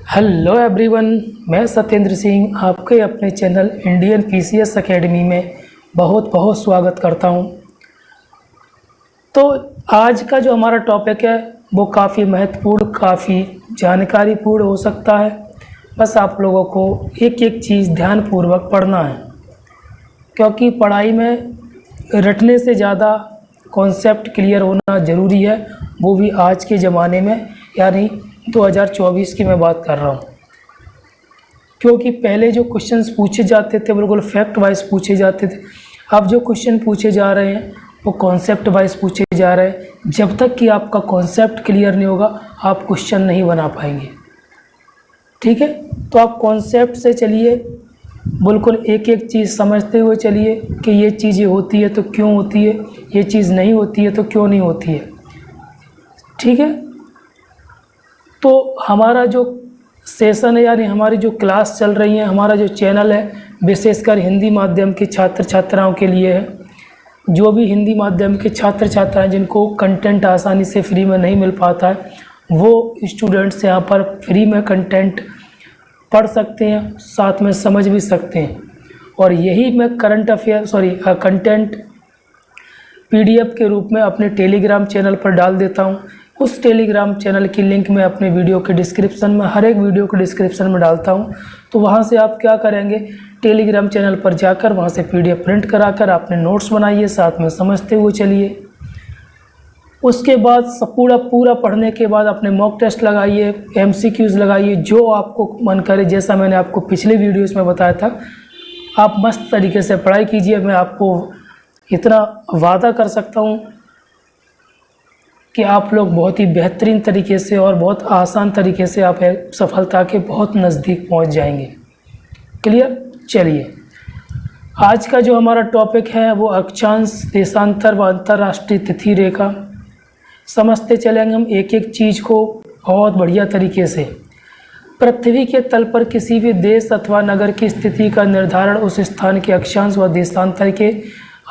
Hello everyone, मैं सत्येंद्र सिंह आपके अपने चैनल इंडियन पीसीएस एकेडमी में बहुत बहुत स्वागत करता हूं। तो आज का जो हमारा टॉपिक है वो काफ़ी महत्वपूर्ण, काफ़ी जानकारीपूर्ण हो सकता है। बस आप लोगों को एक एक चीज़ ध्यानपूर्वक पढ़ना है, क्योंकि पढ़ाई में रटने से ज़्यादा कॉन्सेप्ट क्लियर होना ज़रूरी है, वो भी आज के ज़माने में, यानी 2024 की मैं बात कर रहा हूँ। क्योंकि पहले जो क्वेश्चंस पूछे जाते थे बिल्कुल फैक्ट वाइज पूछे जाते थे, अब जो क्वेश्चन पूछे जा रहे हैं वो कॉन्सेप्ट वाइज पूछे जा रहे हैं। जब तक कि आपका कॉन्सेप्ट क्लियर नहीं होगा आप क्वेश्चन नहीं बना पाएंगे। ठीक है, तो आप कॉन्सेप्ट से चलिए, बिल्कुल एक एक चीज़ समझते हुए चलिए कि ये चीज़ें होती है तो क्यों होती है, ये चीज़ नहीं होती है तो क्यों नहीं होती है। ठीक है, तो हमारा जो सेशन है, यानी हमारी जो क्लास चल रही है, हमारा जो चैनल है विशेषकर हिंदी माध्यम के छात्र छात्राओं के लिए है। जो भी हिंदी माध्यम के छात्र छात्राएं जिनको कंटेंट आसानी से फ्री में नहीं मिल पाता है, वो स्टूडेंट्स यहाँ पर फ्री में कंटेंट पढ़ सकते हैं, साथ में समझ भी सकते हैं। और यही मैं कंटेंट पीडीएफ के रूप में अपने टेलीग्राम चैनल पर डाल देता हूँ। उस टेलीग्राम चैनल की लिंक मैं अपने वीडियो के डिस्क्रिप्शन में, हर एक वीडियो के डिस्क्रिप्शन में डालता हूँ। तो वहाँ से आप क्या करेंगे, टेलीग्राम चैनल पर जाकर वहाँ से पीडीएफ प्रिंट कराकर आपने नोट्स बनाइए, साथ में समझते हुए चलिए। उसके बाद पूरा पढ़ने के बाद अपने मॉक टेस्ट लगाइए, एमसीक्यूज़ लगाइए, जो आपको मन करे। जैसा मैंने आपको पिछले वीडियोज़ में बताया था, आप मस्त तरीके से पढ़ाई कीजिए। मैं आपको इतना वादा कर सकता हूँ कि आप लोग बहुत ही बेहतरीन तरीके से और बहुत आसान तरीके से आप सफलता के बहुत नज़दीक पहुँच जाएंगे। क्लियर? चलिए, आज का जो हमारा टॉपिक है वो अक्षांश, देशांतर व अंतर्राष्ट्रीय तिथि रेखा। समझते चलेंगे हम एक एक चीज़ को बहुत बढ़िया तरीके से। पृथ्वी के तल पर किसी भी देश अथवा नगर की स्थिति का निर्धारण उस स्थान के अक्षांश व देशांतर के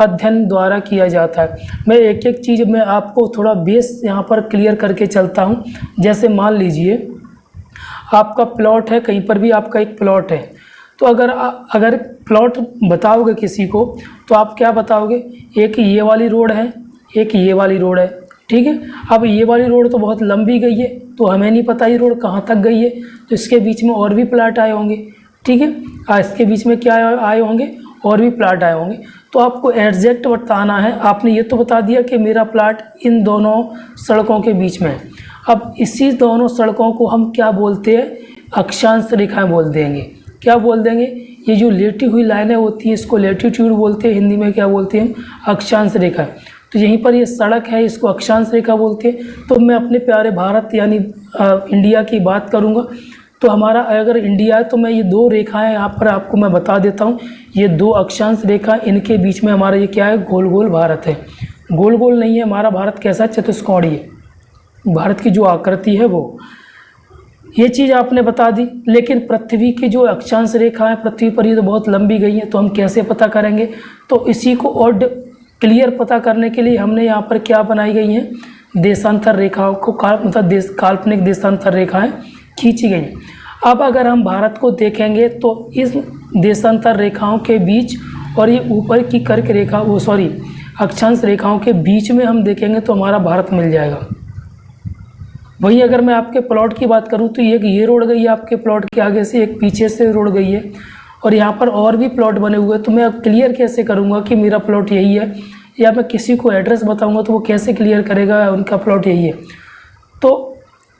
अध्ययन द्वारा किया जाता है। मैं एक एक चीज़ में आपको थोड़ा बेस यहाँ पर क्लियर करके चलता हूँ। जैसे मान लीजिए आपका प्लॉट है, कहीं पर भी आपका एक प्लॉट है, तो अगर प्लॉट बताओगे किसी को तो आप क्या बताओगे, एक ये वाली रोड है, एक ये वाली रोड है। ठीक है, अब ये वाली रोड तो बहुत लंबी गई है, तो हमें नहीं पता ये रोड कहाँ तक गई है, तो इसके बीच में और भी प्लाट आए होंगे। ठीक है, इसके बीच में क्या आए होंगे, और भी प्लाट आए होंगे। तो आपको एग्जैक्ट बताना है। आपने ये तो बता दिया कि मेरा प्लाट इन दोनों सड़कों के बीच में है। अब इसी दोनों सड़कों को हम क्या बोलते हैं, अक्षांश रेखाएं बोल देंगे। क्या बोल देंगे, ये जो लेटी हुई लाइनें होती हैं इसको लैटिट्यूड बोलते हैं, हिंदी में क्या बोलते हैं हम, अक्षांश रेखा। तो यहीं पर ये सड़क है, इसको अक्षांश रेखा बोलते हैं। तो मैं अपने प्यारे भारत यानी इंडिया की बात करूँगा, तो हमारा अगर इंडिया है तो मैं ये दो रेखाएं यहाँ पर आपको मैं बता देता हूँ। ये दो अक्षांश रेखा, इनके बीच में हमारा ये क्या है, गोल गोल भारत है। गोल गोल नहीं है, हमारा भारत कैसा, चतुष्कोणीय है। भारत की जो आकृति है वो, ये चीज़ आपने बता दी। लेकिन पृथ्वी की जो अक्षांश रेखा है पृथ्वी पर, ये तो बहुत लंबी गई है, तो हम कैसे पता करेंगे। तो इसी को और क्लियर पता करने के लिए हमने यहाँ पर क्या बनाई गई हैं, देशांतर रेखाओं को काल्पनिक देशांतर रेखाएं खींची गई हैं। अब अगर हम भारत को देखेंगे तो इस देशांतर रेखाओं के बीच और ये ऊपर की कर्क रेखा अक्षांश रेखाओं के बीच में हम देखेंगे तो हमारा भारत मिल जाएगा। वही अगर मैं आपके प्लॉट की बात करूं तो ये रोड गई है आपके प्लॉट के आगे से, एक पीछे से रोड गई है, और यहाँ पर और भी प्लॉट बने हुए हैं। तो मैं अब क्लियर कैसे करूँगा कि मेरा प्लॉट यही है, या मैं किसी को एड्रेस बताऊँगा तो वो कैसे क्लियर करेगा उनका प्लॉट यही है। तो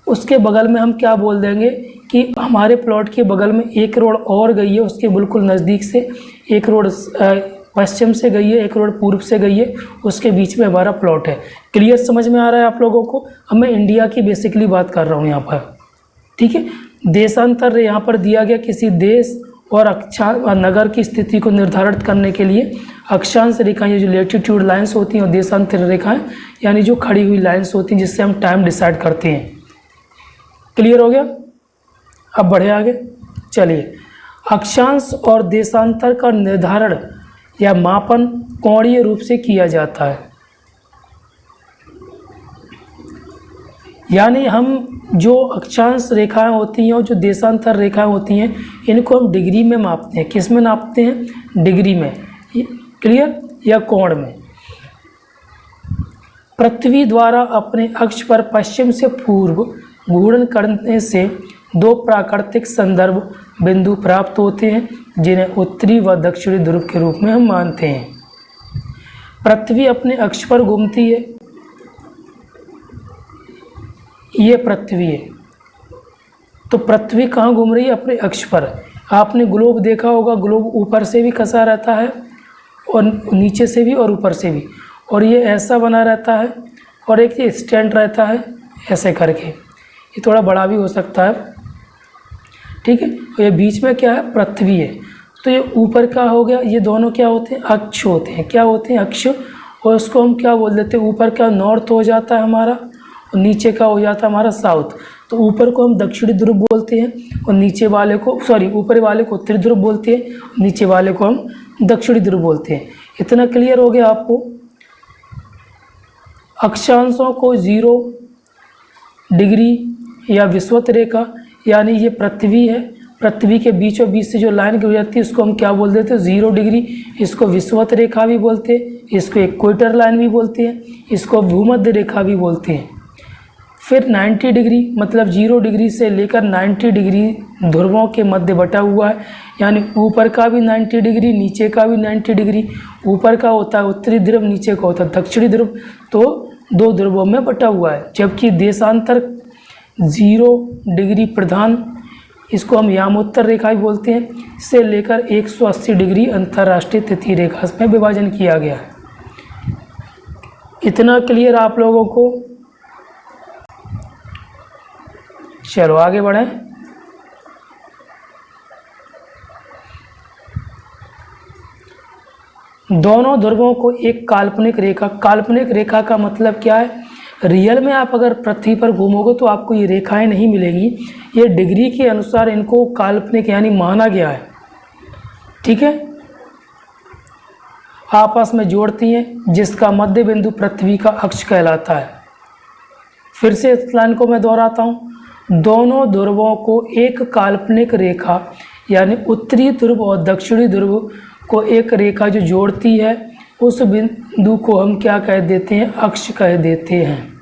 उसके बगल में हम क्या बोल देंगे कि हमारे प्लॉट के बगल में एक रोड और गई है, उसके बिल्कुल नज़दीक से एक रोड पश्चिम से गई है, एक रोड पूर्व से गई है, उसके बीच में हमारा प्लॉट है। क्लियर समझ में आ रहा है आप लोगों को। अब मैं इंडिया की बेसिकली बात कर रहा हूँ यहाँ पर। ठीक है, देशांतर यहाँ पर दिया गया किसी देश और नगर की स्थिति को निर्धारित करने के लिए अक्षांश रेखाएं, जो लैटिट्यूड लाइन्स होती हैं, और देशांतर रेखाएं यानी जो खड़ी हुई लाइन्स होती हैं जिससे हम टाइम डिसाइड करते हैं। क्लियर हो गया? अब बढ़े आगे। चलिए, अक्षांश और देशांतर का निर्धारण या मापन कोणीय रूप से किया जाता है। यानी हम जो अक्षांश रेखाएं होती हैं और जो देशांतर रेखाएं होती हैं, इनको हम डिग्री में मापते हैं। किस में नापते हैं? डिग्री में। क्लियर? या कोण में। पृथ्वी द्वारा अपने अक्ष पर पश्चिम से पूर्व घूर्णन करने से दो प्राकृतिक संदर्भ बिंदु प्राप्त होते हैं, जिन्हें उत्तरी व दक्षिणी ध्रुव के रूप में हम मानते हैं। पृथ्वी अपने अक्ष पर घूमती है, ये पृथ्वी है। तो पृथ्वी कहाँ घूम रही है? अपने अक्ष पर। आपने ग्लोब देखा होगा, ग्लोब ऊपर से भी कसा रहता है और नीचे से भी और ऊपर से भी, और ये ऐसा बना रहता है, और एक ये स्टैंड रहता है ऐसे करके, ये थोड़ा बड़ा भी हो सकता है, ठीक है। और ये बीच में क्या है? पृथ्वी है। तो ये ऊपर का हो गया, ये दोनों क्या होते हैं? अक्ष होते हैं। क्या होते हैं? अक्ष। और उसको हम क्या बोल देते हैं? ऊपर का नॉर्थ हो जाता है हमारा, और नीचे का हो जाता है हमारा साउथ। तो ऊपर को हम दक्षिणी ध्रुव बोलते हैं, और नीचे वाले को ऊपर वाले को उत्तरी ध्रुव बोलते हैं, नीचे वाले को हम दक्षिणी ध्रुव बोलते हैं। इतना क्लियर हो गया आपको? अक्षांशों को 0 डिग्री या विषुवत रेखा, यानी ये पृथ्वी है, पृथ्वी के बीचों बीच से जो लाइन गुजर जाती है उसको हम क्या बोल देते हैं? 0 डिग्री। इसको विषुवत रेखा भी बोलते हैं, इसको इक्वेटर लाइन भी बोलते हैं, इसको भूमध्य रेखा भी बोलते हैं। फिर 90 डिग्री मतलब 0 डिग्री से लेकर 90 डिग्री ध्रुवों के मध्य बटा हुआ है, यानी ऊपर का भी 90 डिग्री, नीचे का भी 90 डिग्री। ऊपर का होता है उत्तरी ध्रुव, नीचे का होता है दक्षिणी ध्रुव, तो 2 ध्रुवों में बटा हुआ है। जबकि देशांतर 0 डिग्री प्रधान, इसको हम यामोत्तर रेखा भी बोलते हैं, से लेकर 180 डिग्री अंतर्राष्ट्रीय तिथि रेखा में विभाजन किया गया है। इतना क्लियर आप लोगों को? चलो आगे बढ़ें। दोनों ध्रुवों को एक काल्पनिक रेखा का मतलब क्या है? रियल में आप अगर पृथ्वी पर घूमोगे तो आपको ये रेखाएं नहीं मिलेगी, ये डिग्री के अनुसार इनको काल्पनिक यानी माना गया है, ठीक है। आपस में जोड़ती हैं, जिसका मध्य बिंदु पृथ्वी का अक्ष कहलाता है। फिर से इस लाइन को मैं दोहराता हूँ। दोनों ध्रुवों को एक काल्पनिक रेखा यानी उत्तरी ध्रुव और दक्षिणी ध्रुव को एक रेखा जो जोड़ती है, उस बिंदु को हम क्या कह देते हैं? अक्ष कह देते हैं।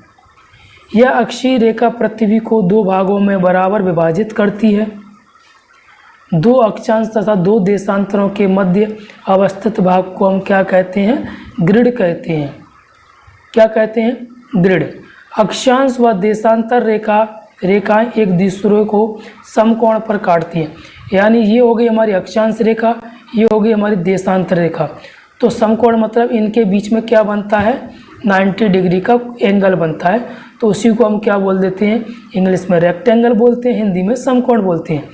यह अक्षीय रेखा पृथ्वी को 2 भागों में बराबर विभाजित करती है। 2 अक्षांश तथा 2 देशांतरों के मध्य अवस्थित भाग को हम क्या कहते हैं? ग्रिड कहते हैं। क्या कहते हैं? ग्रिड। अक्षांश व देशांतर रेखाएं एक दूसरे को समकोण पर काटती हैं, यानी ये हो गई हमारी अक्षांश रेखा, ये हो गई हमारी देशांतर रेखा। तो समकोण मतलब इनके बीच में क्या बनता है? 90 डिग्री का एंगल बनता है, तो उसी को हम क्या बोल देते हैं? इंग्लिश में रेक्टेंगल बोलते हैं, हिंदी में समकोण बोलते हैं।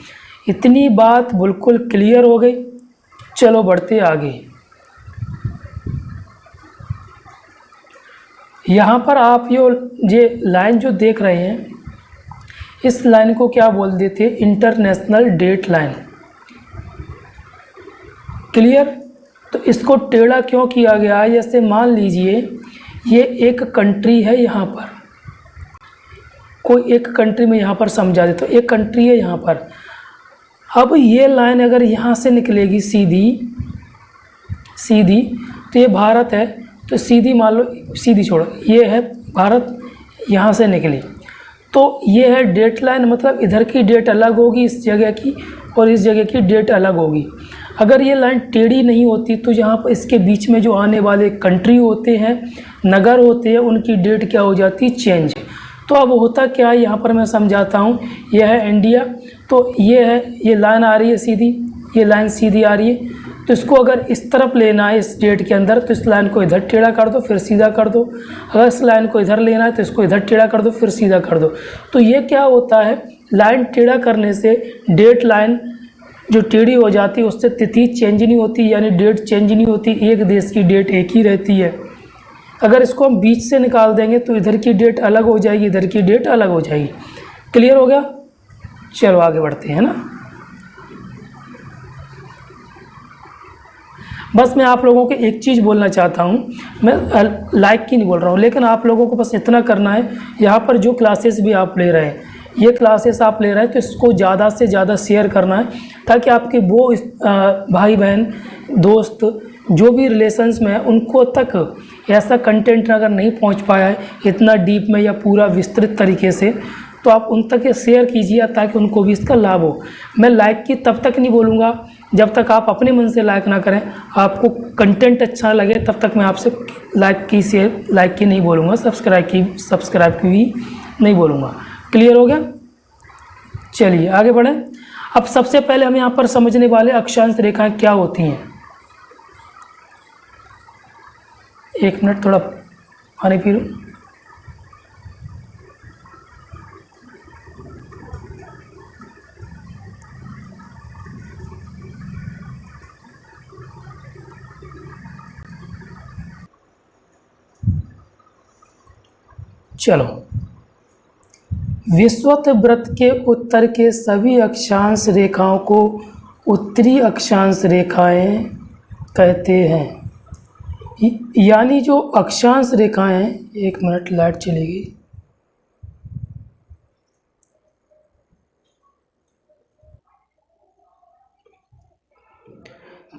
इतनी बात बिल्कुल क्लियर हो गई। चलो बढ़ते आगे। यहाँ पर आप ये लाइन जो देख रहे हैं, इस लाइन को क्या बोल देते हैं? International date line. क्लियर? तो इसको टेढ़ा क्यों किया गया है? जैसे मान लीजिए ये एक कंट्री है, यहाँ पर कोई एक कंट्री में यहाँ पर समझा दे, तो एक कंट्री है यहाँ पर। अब ये लाइन अगर यहाँ से निकलेगी सीधी, तो ये भारत है, तो सीधी मान लो, सीधी छोड़ो, ये है भारत, यहाँ से निकली, तो ये है डेट लाइन। मतलब इधर की डेट अलग होगी इस जगह की, और इस जगह की डेट अलग होगी। अगर ये लाइन टेढ़ी नहीं होती तो यहाँ पर इसके बीच में जो आने वाले कंट्री होते हैं, नगर होते हैं, उनकी डेट क्या हो जाती? चेंज। तो अब होता क्या है, यहाँ पर मैं समझाता हूँ। यह है इंडिया, तो ये है, ये लाइन आ रही है सीधी, ये लाइन सीधी आ रही है, तो इसको अगर इस तरफ लेना है इस डेट के अंदर, तो इस लाइन को इधर टेढ़ा कर दो, फिर सीधा कर दो। अगर इस लाइन को इधर लेना है तो इसको इधर टेढ़ा कर दो, फिर सीधा कर दो। तो ये क्या होता है? लाइन टेढ़ा करने से डेट लाइन जो टेढ़ी हो जाती है उससे तिथि चेंज नहीं होती, यानी डेट चेंज नहीं होती, एक देश की डेट एक ही रहती है। अगर इसको हम बीच से निकाल देंगे तो इधर की डेट अलग हो जाएगी, इधर की डेट अलग हो जाएगी। क्लियर हो गया? चलो आगे बढ़ते हैं ना। बस मैं आप लोगों को एक चीज़ बोलना चाहता हूँ, मैं लाइक की नहीं बोल रहा हूँ, लेकिन आप लोगों को बस इतना करना है, यहाँ पर जो क्लासेस भी आप ले रहे हैं, ये क्लासेस आप ले रहे हैं तो इसको ज़्यादा से ज़्यादा शेयर करना है, ताकि आपके वो भाई बहन दोस्त जो भी रिलेशंस में है उनको तक ऐसा कंटेंट अगर नहीं पहुंच पाया है इतना डीप में या पूरा विस्तृत तरीके से, तो आप उन तक ये शेयर कीजिए ताकि उनको भी इसका लाभ हो। मैं लाइक की तब तक नहीं बोलूँगा जब तक आप अपने मन से लाइक ना करें, आपको कंटेंट अच्छा लगे तब तक मैं आपसे लाइक की नहीं बोलूँगा, सब्सक्राइब की भी नहीं बोलूँगा। क्लियर हो गया? चलिए आगे बढ़ें। अब सबसे पहले हम यहाँ पर समझने वाले अक्षांश रेखाएं क्या होती हैं। एक मिनट, थोड़ा पानी पी लूँ। चलो, विषुवत वृत्त के उत्तर के सभी अक्षांश रेखाओं को उत्तरी अक्षांश रेखाएं कहते हैं। यानी जो अक्षांश रेखाएं, एक मिनट लाइट चली गई।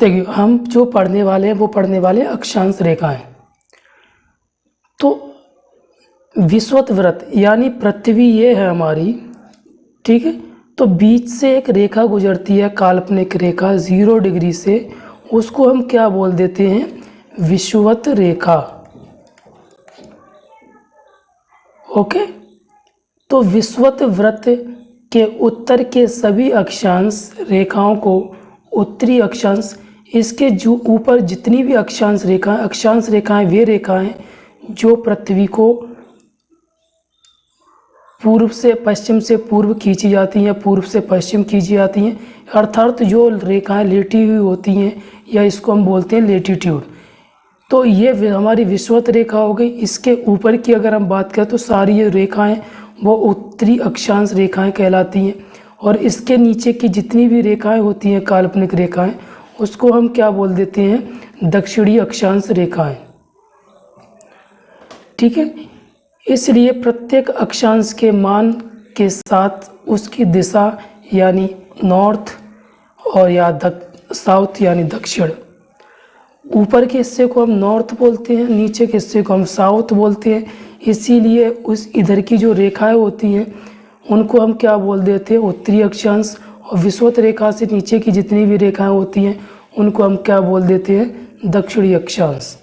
देखिए, हम जो पढ़ने वाले हैं वो पढ़ने वाले अक्षांश रेखाएं। तो विषुवत वृत्त यानी पृथ्वी ये है हमारी, ठीक है। तो बीच से एक रेखा गुजरती है, काल्पनिक रेखा 0 डिग्री से, उसको हम क्या बोल देते हैं? विषुवत रेखा। ओके। तो विषुवत वृत्त के उत्तर के सभी अक्षांश रेखाओं को उत्तरी अक्षांश, इसके जो ऊपर जितनी भी अक्षांश रेखाएं वे रेखाएं जो पृथ्वी को पूर्व से पश्चिम से पूर्व खींची जाती हैं, पूर्व से पश्चिम खींची जाती हैं, अर्थात जो रेखाएं लेटी हुई होती हैं, या इसको हम बोलते हैं लेटीट्यूड। तो ये हमारी विषुवत रेखा हो गई। इसके ऊपर की अगर हम बात करें तो सारी ये रेखाएं वो उत्तरी अक्षांश रेखाएं कहलाती हैं, और इसके नीचे की जितनी भी रेखाएं होती हैं काल्पनिक रेखाएं, उसको हम क्या बोल देते हैं? दक्षिणी अक्षांश रेखाएं। ठीक है। इसलिए प्रत्येक अक्षांश के मान के साथ उसकी दिशा यानी नॉर्थ और या साउथ यानी दक्षिण, ऊपर के हिस्से को हम नॉर्थ बोलते हैं, नीचे के हिस्से को हम साउथ बोलते हैं। इसीलिए उस इधर की जो रेखाएं होती हैं उनको हम क्या बोल देते हैं? उत्तरी अक्षांश। और विषुवत रेखा से नीचे की जितनी भी रेखाएं होती हैं उनको हम क्या बोल देते हैं? दक्षिणी अक्षांश।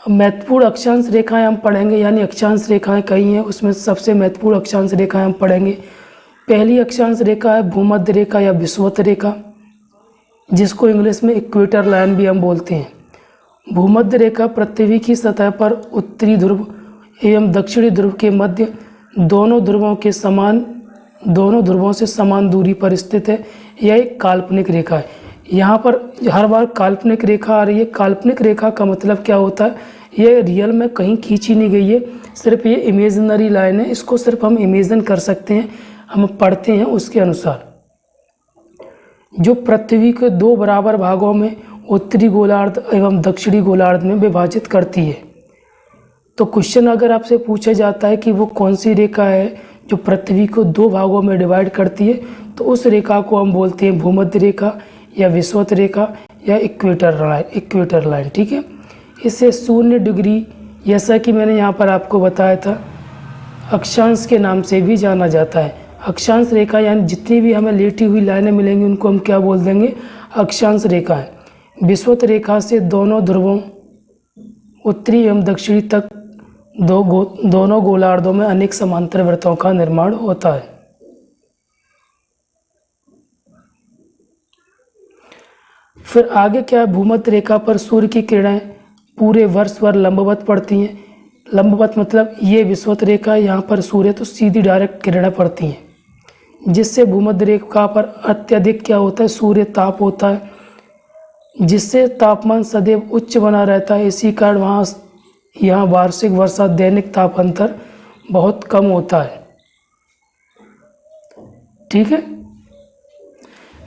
महत्वपूर्ण अक्षांश रेखाएं हम पढ़ेंगे, यानी अक्षांश रेखाएं कई हैं, उसमें सबसे महत्वपूर्ण अक्षांश रेखाएं हम पढ़ेंगे। पहली अक्षांश रेखा है भूमध्य रेखा या विषुवत रेखा, जिसको इंग्लिश में इक्वेटर लाइन भी हम बोलते हैं। भूमध्य रेखा पृथ्वी की सतह पर उत्तरी ध्रुव एवं दक्षिणी ध्रुव के मध्य दोनों ध्रुवों से समान दूरी पर स्थित है। यह एक काल्पनिक रेखा है। यहाँ पर हर बार काल्पनिक रेखा आ रही है। काल्पनिक रेखा का मतलब क्या होता है? ये रियल में कहीं खींची नहीं गई है, सिर्फ ये इमेजिनरी लाइन है। इसको सिर्फ हम इमेजिन कर सकते हैं, हम पढ़ते हैं उसके अनुसार। जो पृथ्वी के 2 बराबर भागों में उत्तरी गोलार्ध एवं दक्षिणी गोलार्ध में विभाजित करती है। तो क्वेश्चन अगर आपसे पूछा जाता है कि वो कौन सी रेखा है जो पृथ्वी को 2 भागों में डिवाइड करती है, तो उस रेखा को हम बोलते हैं भूमध्य रेखा या विषुवत रेखा या इक्वेटर लाइन। ठीक है। इसे 0 डिग्री, जैसा कि मैंने यहाँ पर आपको बताया था, अक्षांश के नाम से भी जाना जाता है। अक्षांश रेखा यानी जितनी भी हमें लेटी हुई लाइनें मिलेंगी उनको हम क्या बोल देंगे? अक्षांश रेखाएं। विषुवत रेखा से दोनों ध्रुवों उत्तरी एवं दक्षिणी तक दोनों गोलार्धों में अनेक समांतर वृत्तों का निर्माण होता है। फिर आगे क्या है? भूमध्य रेखा पर सूर्य की किरणें पूरे वर्ष भर लंबवत पड़ती हैं। लंबवत मतलब ये विषुवत रेखा है, यहाँ पर सूर्य तो सीधी डायरेक्ट किरणें पड़ती हैं, जिससे भूमध्य रेखा पर अत्यधिक क्या होता है? सूर्य ताप होता है, जिससे तापमान सदैव उच्च बना रहता है। इसी कारण यहाँ वार्षिक वर्षा दैनिक तापांतर बहुत कम होता है। ठीक है।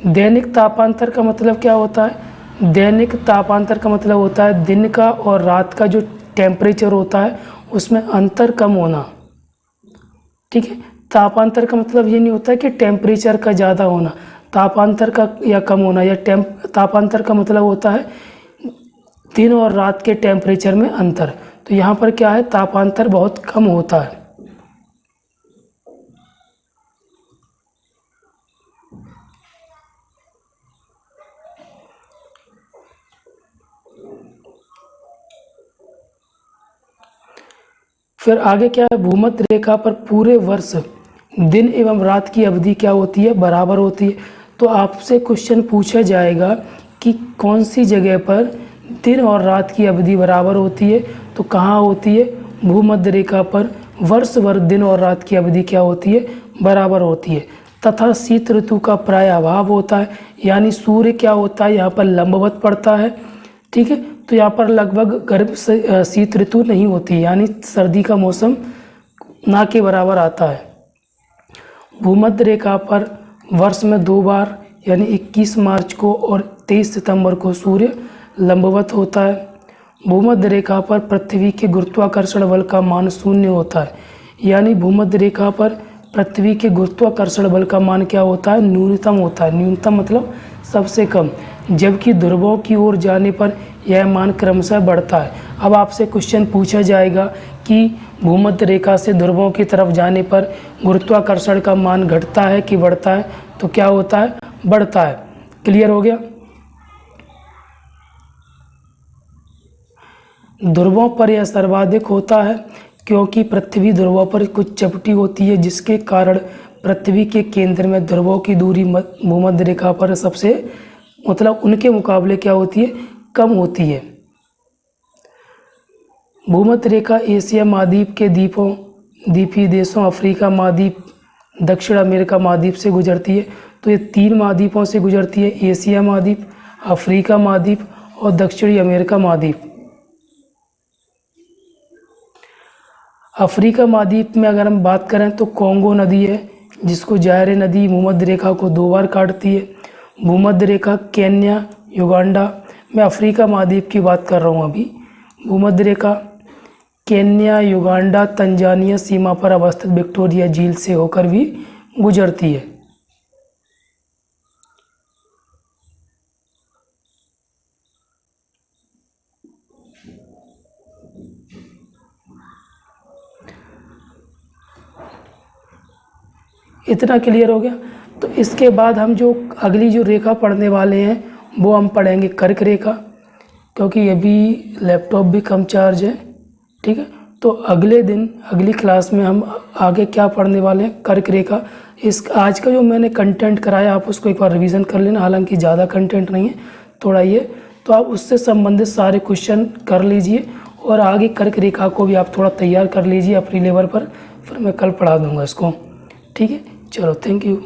दैनिक तापांतर का मतलब क्या होता है? दैनिक तापांतर का मतलब होता है दिन का और रात का जो टेम्परेचर होता है उसमें अंतर कम होना। ठीक है, तापांतर का मतलब ये नहीं होता है कि टेम्परेचर का ज़्यादा होना, तापांतर का या कम होना, या तापांतर का मतलब होता है दिन और रात के टेम्परेचर में अंतर। तो यहाँ पर क्या है, तापांतर बहुत कम होता है। फिर आगे क्या है, भूमध्य रेखा पर पूरे वर्ष दिन एवं रात की अवधि क्या होती है, बराबर होती है। तो आपसे क्वेश्चन पूछा जाएगा कि कौन सी जगह पर दिन और रात की अवधि बराबर होती है, तो कहाँ होती है, भूमध्य रेखा पर वर्ष भर दिन और रात की अवधि क्या होती है, बराबर होती है। तथा शीत ऋतु का प्राय अभाव होता है, यानी सूर्य क्या होता है यहाँ पर लंबवत पड़ता है। ठीक है, तो यहाँ पर लगभग गर्म से शीत ऋतु नहीं होती, यानी सर्दी का मौसम ना के बराबर आता है। भूमध्य रेखा पर वर्ष में 2 बार यानी 21 मार्च को और 23 सितंबर को सूर्य लंबवत होता है। भूमध्य रेखा पर पृथ्वी के गुरुत्वाकर्षण बल का मान 0 होता है, यानी भूमध्य रेखा पर पृथ्वी के गुरुत्वाकर्षण बल का मान क्या होता है, न्यूनतम होता है। न्यूनतम मतलब सबसे कम, जबकि ध्रुवों की ओर जाने पर यह मान क्रमशः बढ़ता है। अब आपसे क्वेश्चन पूछा जाएगा कि भूमध्य रेखा से ध्रुवों की तरफ जाने पर गुरुत्वाकर्षण का मान घटता है कि बढ़ता है, तो क्या होता है, बढ़ता है। क्लियर हो गया। ध्रुवों पर यह सर्वाधिक होता है क्योंकि पृथ्वी ध्रुवों पर कुछ चपटी होती है, जिसके कारण पृथ्वी के केंद्र में ध्रुवों की दूरी भूमध्य रेखा पर सबसे मतलब उनके मुकाबले क्या होती है, कम होती है। भूमध्य रेखा एशिया महाद्वीप के द्वीपीय देशों अफ्रीका महाद्वीप, दक्षिण अमेरिका महाद्वीप से गुजरती है। तो ये 3 महाद्वीपों से गुजरती है, एशिया महाद्वीप, अफ्रीका महाद्वीप और दक्षिणी अमेरिका महाद्वीप। अफ्रीका महाद्वीप में अगर हम बात करें तो कॉन्गो नदी है, जिसको जायरे नदी भूमध्य रेखा को 2 बार काटती है। भूमध्य रेखा केन्या, युगांडा, मैं अफ्रीका महाद्वीप की बात कर रहा हूँ अभी। भूमध्य रेखा केन्या, युगांडा, तंजानिया सीमा पर अवस्थित विक्टोरिया झील से होकर भी गुजरती है। इतना क्लियर हो गया। तो इसके बाद हम जो अगली जो रेखा पढ़ने वाले हैं वो हम पढ़ेंगे कर्क रेखा, क्योंकि अभी लैपटॉप भी कम चार्ज है। ठीक है, तो अगले दिन अगली क्लास में हम आगे क्या पढ़ने वाले हैं, कर्क रेखा। इस आज का जो मैंने कंटेंट कराया आप उसको एक बार रिवीजन कर लेना, हालांकि ज़्यादा कंटेंट नहीं है, थोड़ा ये, तो आप उससे संबंधित सारे क्वेश्चन कर लीजिए और आगे कर्क रेखा को भी आप थोड़ा तैयार कर लीजिए अपनी लेवल पर, फिर मैं कल पढ़ा दूँगा इसको। ठीक है, चलो, थैंक यू।